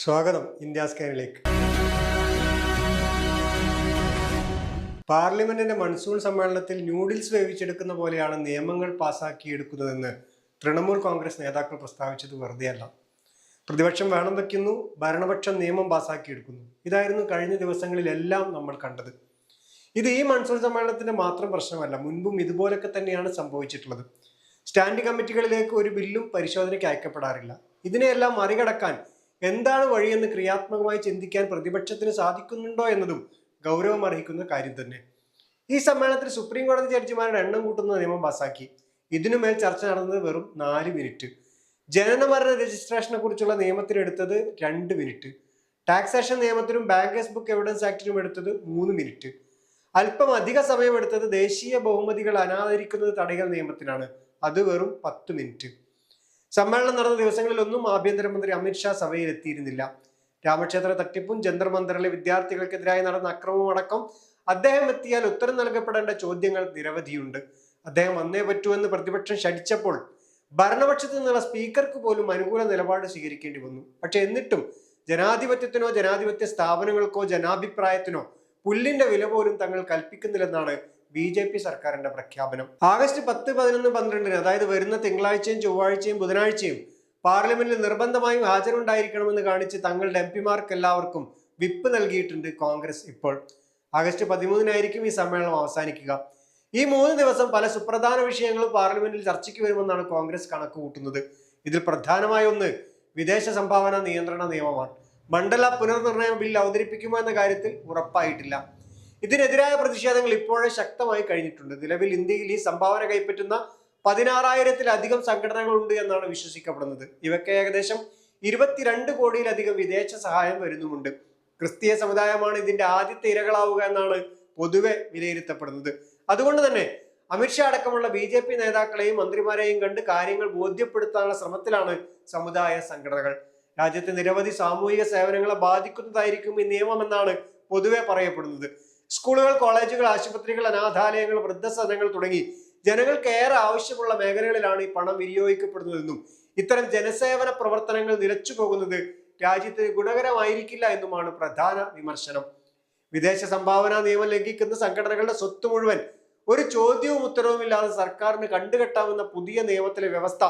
സ്വാഗതം ഇന്ത്യ സ്കാനിലേക്ക്. പാർലമെന്റിന്റെ മൺസൂൺ സമ്മേളനത്തിൽ ന്യൂഡിൽസ് വേവിച്ചെടുക്കുന്ന പോലെയാണ് നിയമങ്ങൾ പാസാക്കിയെടുക്കുന്നതെന്ന് തൃണമൂൽ കോൺഗ്രസ് നേതാക്കൾ പ്രസ്താവിച്ചത് വെറുതെയല്ല. പ്രതിപക്ഷം വേണം വയ്ക്കുന്നു, ഭരണപക്ഷം നിയമം പാസാക്കിയെടുക്കുന്നു. ഇതായിരുന്നു കഴിഞ്ഞ ദിവസങ്ങളിലെല്ലാം നമ്മൾ കണ്ടത്. ഇത് ഈ മൺസൂൺ സമ്മേളനത്തിന്റെ മാത്രം പ്രശ്നമല്ല, മുൻപും ഇതുപോലൊക്കെ തന്നെയാണ് സംഭവിച്ചിട്ടുള്ളത്. സ്റ്റാൻഡിംഗ് കമ്മിറ്റികളിലേക്ക് ഒരു ബില്ലും പരിശോധനയ്ക്ക് അയക്കപ്പെടാറില്ല. ഇതിനെയെല്ലാം മറികടക്കാൻ എന്താണ് വഴിയെന്ന് ക്രിയാത്മകമായി ചിന്തിക്കാൻ പ്രതിപക്ഷത്തിന് സാധിക്കുന്നുണ്ടോ എന്നതും ഗൗരവമർഹിക്കുന്ന കാര്യം തന്നെ. ഈ സമ്മേളനത്തിൽ സുപ്രീം കോടതി ജഡ്ജിമാരുടെ എണ്ണം കൂട്ടുന്ന നിയമം പാസാക്കി. ഇതിനുമേൽ ചർച്ച നടന്നത് വെറും 4 മിനിറ്റ്. ജനന മരണ രജിസ്ട്രേഷനെ കുറിച്ചുള്ള നിയമത്തിനെടുത്തത് 2 മിനിറ്റ്. ടാക്സേഷൻ നിയമത്തിനും ബാങ്കേഴ്സ് ബുക്ക് എവിഡൻസ് ആക്ടിനും എടുത്തത് 3 മിനിറ്റ്. അല്പം അധിക സമയമെടുത്തത് ദേശീയ ബഹുമതികൾ അനാദരിക്കുന്നത് തടയൽ നിയമത്തിനാണ്. അത് വെറും 10 മിനിറ്റ്. സമ്മേളനം നടന്ന ദിവസങ്ങളിലൊന്നും ആഭ്യന്തരമന്ത്രി അമിത്ഷാ സഭയിൽ എത്തിയിരുന്നില്ല. രാമക്ഷേത്ര തട്ടിപ്പും ജന്തർ മന്ദറിലെ വിദ്യാർത്ഥികൾക്കെതിരായി നടന്ന അക്രമവും അടക്കം അദ്ദേഹം എത്തിയാൽ ഉത്തരം നൽകപ്പെടേണ്ട ചോദ്യങ്ങൾ നിരവധിയുണ്ട്. അദ്ദേഹം വന്നേ പറ്റൂവെന്ന് പ്രതിപക്ഷം ശഠിച്ചപ്പോൾ ഭരണപക്ഷത്തു നിന്നുള്ള സ്പീക്കർക്ക് പോലും അനുകൂല നിലപാട് സ്വീകരിക്കേണ്ടി വന്നു. പക്ഷെ എന്നിട്ടും ജനാധിപത്യത്തിനോ ജനാധിപത്യ സ്ഥാപനങ്ങൾക്കോ ജനാഭിപ്രായത്തിനോ പുല്ലിന്റെ വില പോലും തങ്ങൾ കൽപ്പിക്കുന്നില്ലെന്നാണ് BJP സർക്കാരിന്റെ പ്രഖ്യാപനം. ആഗസ്റ്റ് 10, 11, 12 അതായത് വരുന്ന തിങ്കളാഴ്ചയും ചൊവ്വാഴ്ചയും ബുധനാഴ്ചയും പാർലമെന്റിൽ നിർബന്ധമായും ഹാജരുണ്ടായിരിക്കണമെന്ന് കാണിച്ച് തങ്ങളുടെ MP-മാർക്ക് എല്ലാവർക്കും വിപ്പ് നൽകിയിട്ടുണ്ട് കോൺഗ്രസ്. ഇപ്പോൾ ആഗസ്റ്റ് 13 ഈ സമ്മേളനം അവസാനിക്കുക. ഈ 3 ദിവസം പല സുപ്രധാന വിഷയങ്ങളും പാർലമെന്റിൽ ചർച്ചയ്ക്ക് വരുമെന്നാണ് കോൺഗ്രസ് കണക്ക് കൂട്ടുന്നത്. ഇതിൽ പ്രധാനമായ ഒന്ന് വിദേശ സംഭാവന നിയന്ത്രണ നിയമമാണ്. മണ്ഡല പുനർനിർണയ ബിൽ അവതരിപ്പിക്കുമോ എന്ന കാര്യത്തിൽ ഉറപ്പായിട്ടില്ല. ഇതിനെതിരായ പ്രതിഷേധങ്ങൾ ഇപ്പോഴേ ശക്തമായി കഴിഞ്ഞിട്ടുണ്ട്. നിലവിൽ ഇന്ത്യയിൽ ഈ സംഭാവന കൈപ്പറ്റുന്ന 16,000-ത്തിലധികം സംഘടനകളുണ്ട് എന്നാണ് വിശ്വസിക്കപ്പെടുന്നത്. ഇവയ്ക്ക് ഏകദേശം 22 കോടിയിലധികം വിദേശ സഹായം വരുന്നുമുണ്ട്. ക്രിസ്തീയ സമുദായമാണ് ഇതിന്റെ ആദ്യത്തെ ഇരകളാവുക എന്നാണ് പൊതുവെ വിലയിരുത്തപ്പെടുന്നത്. അതുകൊണ്ട് തന്നെ അമിത്ഷാ അടക്കമുള്ള BJP നേതാക്കളെയും മന്ത്രിമാരെയും കണ്ട് കാര്യങ്ങൾ ബോധ്യപ്പെടുത്താനുള്ള ശ്രമത്തിലാണ് സമുദായ സംഘടനകൾ. രാജ്യത്തെ നിരവധി സാമൂഹിക സേവനങ്ങളെ ബാധിക്കുന്നതായിരിക്കും ഈ നിയമമെന്നാണ് പൊതുവെ പറയപ്പെടുന്നത്. സ്കൂളുകൾ, കോളേജുകൾ, ആശുപത്രികൾ, അനാഥാലയങ്ങൾ, വൃദ്ധസദനങ്ങൾ തുടങ്ങി ജനങ്ങൾക്ക് ഏറെ ആവശ്യമുള്ള മേഖലകളിലാണ് ഈ പണം വിനിയോഗിക്കപ്പെടുന്നതെന്നും ഇത്തരം ജനസേവന പ്രവർത്തനങ്ങൾ നിലച്ചു പോകുന്നത് രാജ്യത്തിന് ഗുണകരമായിരിക്കില്ല എന്നുമാണ് പ്രധാന വിമർശനം. വിദേശ സംഭാവന നിയമം ലംഘിക്കുന്ന സംഘടനകളുടെ സ്വത്ത് മുഴുവൻ ഒരു ചോദ്യവും ഉത്തരവുമില്ലാതെ സർക്കാരിന് കണ്ടുകെട്ടാമെന്ന പുതിയ നിയമത്തിലെ വ്യവസ്ഥ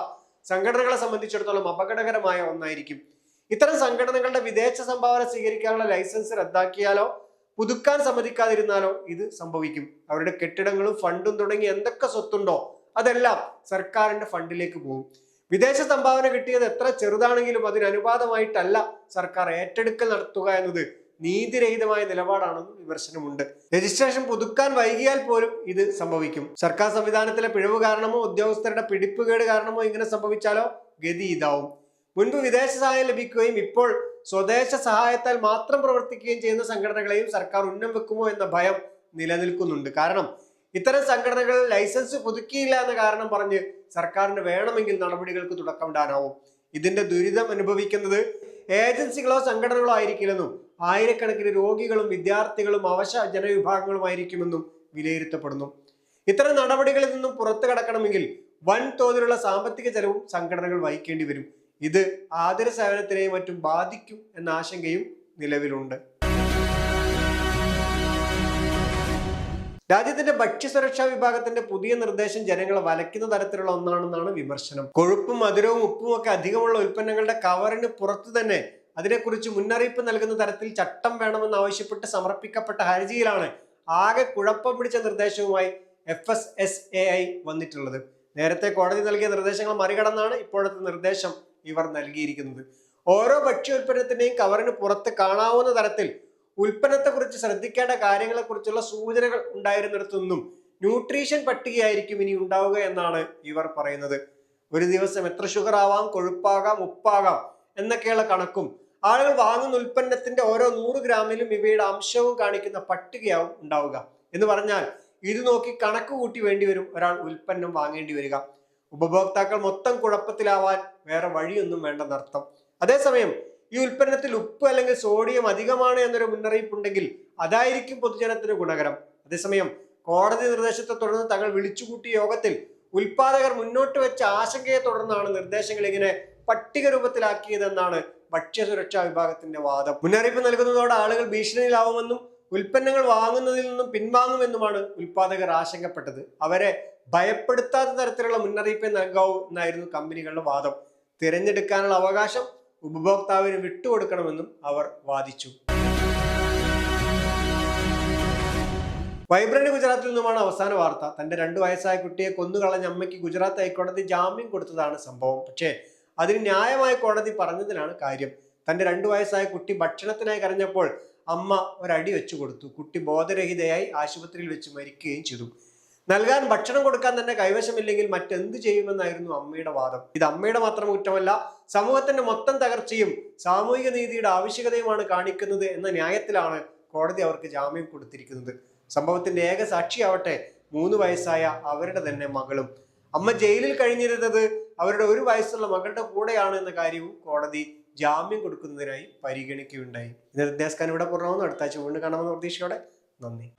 സംഘടനകളെ സംബന്ധിച്ചിടത്തോളം അപകടകരമായ ഒന്നായിരിക്കും. ഇത്തരം സംഘടനകളുടെ വിദേശ സംഭാവന സ്വീകരിക്കാനുള്ള ലൈസൻസ് റദ്ദാക്കിയാലോ പുതുക്കാൻ സമ്മതിക്കാതിരുന്നാലോ ഇത് സംഭവിക്കും. അവരുടെ കെട്ടിടങ്ങളും ഫണ്ടും തുടങ്ങി എന്തൊക്കെ സ്വത്തുണ്ടോ അതെല്ലാം സർക്കാരിന്റെ ഫണ്ടിലേക്ക് പോകും. വിദേശ സംഭാവന കിട്ടിയത് എത്ര ചെറുതാണെങ്കിലും അതിനനുപാതമായിട്ടല്ല സർക്കാർ ഏറ്റെടുക്കൽ നടത്തുക എന്നത് നീതിരഹിതമായ നിലപാടാണെന്നും വിമർശനമുണ്ട്. രജിസ്ട്രേഷൻ പുതുക്കാൻ വൈകിയാൽ പോലും ഇത് സംഭവിക്കും. സർക്കാർ സംവിധാനത്തിലെ പിഴവ് കാരണമോ ഉദ്യോഗസ്ഥരുടെ പിടിപ്പുകേട് കാരണമോ ഇങ്ങനെ സംഭവിച്ചാലോ ഗതി ഇതാവും. മുൻപ് വിദേശ സഹായം ലഭിക്കുകയും ഇപ്പോൾ സ്വദേശ സഹായത്താൽ മാത്രം പ്രവർത്തിക്കുകയും ചെയ്യുന്ന സംഘടനകളെയും സർക്കാർ ഉന്നം വെക്കുമോ എന്ന ഭയം നിലനിൽക്കുന്നുണ്ട്. കാരണം ഇത്തരം സംഘടനകൾ ലൈസൻസ് പുതുക്കിയില്ല എന്ന കാരണം പറഞ്ഞ് സർക്കാരിന് വേണമെങ്കിൽ നടപടികൾക്ക് തുടക്കമിടാനാവും. ഇതിന്റെ ദുരിതം അനുഭവിക്കുന്നത് ഏജൻസികളോ സംഘടനകളോ ആയിരിക്കില്ലെന്നും ആയിരക്കണക്കിന് രോഗികളും വിദ്യാർത്ഥികളും അവശ ജനവിഭാഗങ്ങളുമായിരിക്കുമെന്നും വിലയിരുത്തപ്പെടുന്നു. ഇത്തരം നടപടികളിൽ നിന്നും പുറത്തു കടക്കണമെങ്കിൽ വൻ തോതിലുള്ള സാമ്പത്തിക ചെലവും സംഘടനകൾ വഹിക്കേണ്ടി വരും. ഇത് ആതുര സേവനത്തിനെയും മറ്റും ബാധിക്കും എന്ന ആശങ്കയും നിലവിലുണ്ട്. രാജ്യത്തിന്റെ ഭക്ഷ്യസുരക്ഷാ വിഭാഗത്തിന്റെ പുതിയ നിർദ്ദേശം ജനങ്ങളെ വലയ്ക്കുന്ന തരത്തിലുള്ള ഒന്നാണെന്നാണ് വിമർശനം. കൊഴുപ്പും മധുരവും ഉപ്പും ഒക്കെ അധികമുള്ള ഉൽപ്പന്നങ്ങളുടെ കവറിന് പുറത്തു തന്നെ അതിനെക്കുറിച്ച് മുന്നറിയിപ്പ് നൽകുന്ന തരത്തിൽ ചട്ടം വേണമെന്ന് ആവശ്യപ്പെട്ട് സമർപ്പിക്കപ്പെട്ട ഹർജിയിലാണ് ആകെ കുഴപ്പം പിടിച്ച നിർദ്ദേശവുമായി FSSAI വന്നിട്ടുള്ളത്. നേരത്തെ കോടതി നൽകിയ നിർദ്ദേശങ്ങൾ മറികടന്നാണ് ഇപ്പോഴത്തെ നിർദ്ദേശം ഇവർ നൽകിയിരിക്കുന്നത്. ഓരോ ഭക്ഷ്യോൽപ്പന്നത്തിന്റെയും കവറിന് പുറത്ത് കാണാവുന്ന തരത്തിൽ ഉൽപ്പന്നത്തെക്കുറിച്ച് ശ്രദ്ധിക്കേണ്ട കാര്യങ്ങളെക്കുറിച്ചുള്ള സൂചനകൾ ഉണ്ടായിരുന്നിടത്തൊന്നും ന്യൂട്രീഷൻ പട്ടികയായിരിക്കും ഇനി ഉണ്ടാവുക എന്നാണ് ഇവർ പറയുന്നത്. ഒരു ദിവസം എത്ര ഷുഗർ ആവാം, കൊഴുപ്പാകാം, ഉപ്പാകാം എന്നൊക്കെയുള്ള കണക്കും ആളുകൾ വാങ്ങുന്ന ഉൽപ്പന്നത്തിന്റെ ഓരോ 100 ഗ്രാമിലും ഇവയുടെ അംശവും കാണിക്കുന്ന പട്ടികയാവും ഉണ്ടാവുക. എന്ന് പറഞ്ഞാൽ ഇത് നോക്കി കണക്ക് കൂട്ടി വേണ്ടി വരും ഒരാൾ ഉൽപ്പന്നം വാങ്ങേണ്ടി വരിക. ഉപഭോക്താക്കൾ മൊത്തം കുഴപ്പത്തിലാവാൻ വേറെ വഴിയൊന്നും വേണ്ടെന്നർത്ഥം. അതേസമയം ഈ ഉൽപ്പന്നത്തിൽ ഉപ്പ് അല്ലെങ്കിൽ സോഡിയം അധികമാണ് എന്നൊരു മുന്നറിയിപ്പുണ്ടെങ്കിൽ അതായിരിക്കും പൊതുജനത്തിന് ഗുണകരം. അതേസമയം കോടതി നിർദ്ദേശത്തെ തുടർന്ന് തങ്ങൾ വിളിച്ചുകൂട്ടിയ യോഗത്തിൽ ഉൽപാദകർ മുന്നോട്ട് വെച്ച ആശങ്കയെ തുടർന്നാണ് നിർദ്ദേശങ്ങൾ ഇങ്ങനെ പട്ടിക രൂപത്തിലാക്കിയതെന്നാണ് ഭക്ഷ്യസുരക്ഷാ വിഭാഗത്തിന്റെ വാദം. മുന്നറിയിപ്പ് നൽകുന്നതോടെ ആളുകൾ ഭീഷണിയിലാവുമെന്നും ഉൽപ്പന്നങ്ങൾ വാങ്ങുന്നതിൽ നിന്നും പിൻവാങ്ങുമെന്നുമാണ് ഉൽപാദകർ ആശങ്കപ്പെട്ടത്. അവരെ ഭയപ്പെടുത്താത്ത തരത്തിലുള്ള മുന്നറിയിപ്പേ നൽകാവൂ എന്നായിരുന്നു കമ്പനികളുടെ വാദം. തിരഞ്ഞെടുക്കാനുള്ള അവകാശം ഉപഭോക്താവിന് വിട്ടുകൊടുക്കണമെന്നും അവർ വാദിച്ചു. വൈബ്രന്റ് ഗുജറാത്തിൽ നിന്നുമാണ് അവസാന വാർത്ത. തന്റെ 2 വയസ്സായ കുട്ടിയെ കൊന്നുകളഞ്ഞ അമ്മയ്ക്ക് ഗുജറാത്ത് ഹൈക്കോടതി ജാമ്യം കൊടുത്തതാണ് സംഭവം. പക്ഷേ അതിന് ന്യായമായ കോടതി പറഞ്ഞതിലാണ് കാര്യം. തന്റെ 2 വയസ്സായ കുട്ടി ഭക്ഷണത്തിനായി കരഞ്ഞപ്പോൾ അമ്മ ഒരടി വെച്ചു കൊടുത്തു. കുട്ടി ബോധരഹിതയായി ആശുപത്രിയിൽ വെച്ച് മരിക്കുകയും ചെയ്തു. നൽകാൻ ഭക്ഷണം കൊടുക്കാൻ തന്നെ കൈവശമില്ലെങ്കിൽ മറ്റെന്ത് ചെയ്യുമെന്നായിരുന്നു അമ്മയുടെ വാദം. ഇത് അമ്മയുടെ മാത്രം കുറ്റമല്ല, സമൂഹത്തിന്റെ മൊത്തം തകർച്ചയും സാമൂഹിക നീതിയുടെ ആവശ്യകതയുമാണ് കാണിക്കുന്നത് എന്ന ന്യായത്തിലാണ് കോടതി അവർക്ക് ജാമ്യം കൊടുത്തിരിക്കുന്നത്. സംഭവത്തിന്റെ ഏക സാക്ഷിയാവട്ടെ 3 വയസ്സായ അവരുടെ തന്നെ മകളും. അമ്മ ജയിലിൽ കഴിഞ്ഞിരുന്നത് അവരുടെ 1 വയസ്സുള്ള മകളുടെ കൂടെയാണ് എന്ന കാര്യവും കോടതി ജാമ്യം കൊടുക്കുന്നതിനായി പരിഗണിക്കുകയുണ്ടായി. ഇന്നത്തെ ഡെസ്ക് ഇവിടെ പൂർണ്ണമാകുന്നു. അടുത്ത ആഴ്ച വീണ്ടും കാണാമെന്ന പ്രതീക്ഷയോടെ നന്ദി.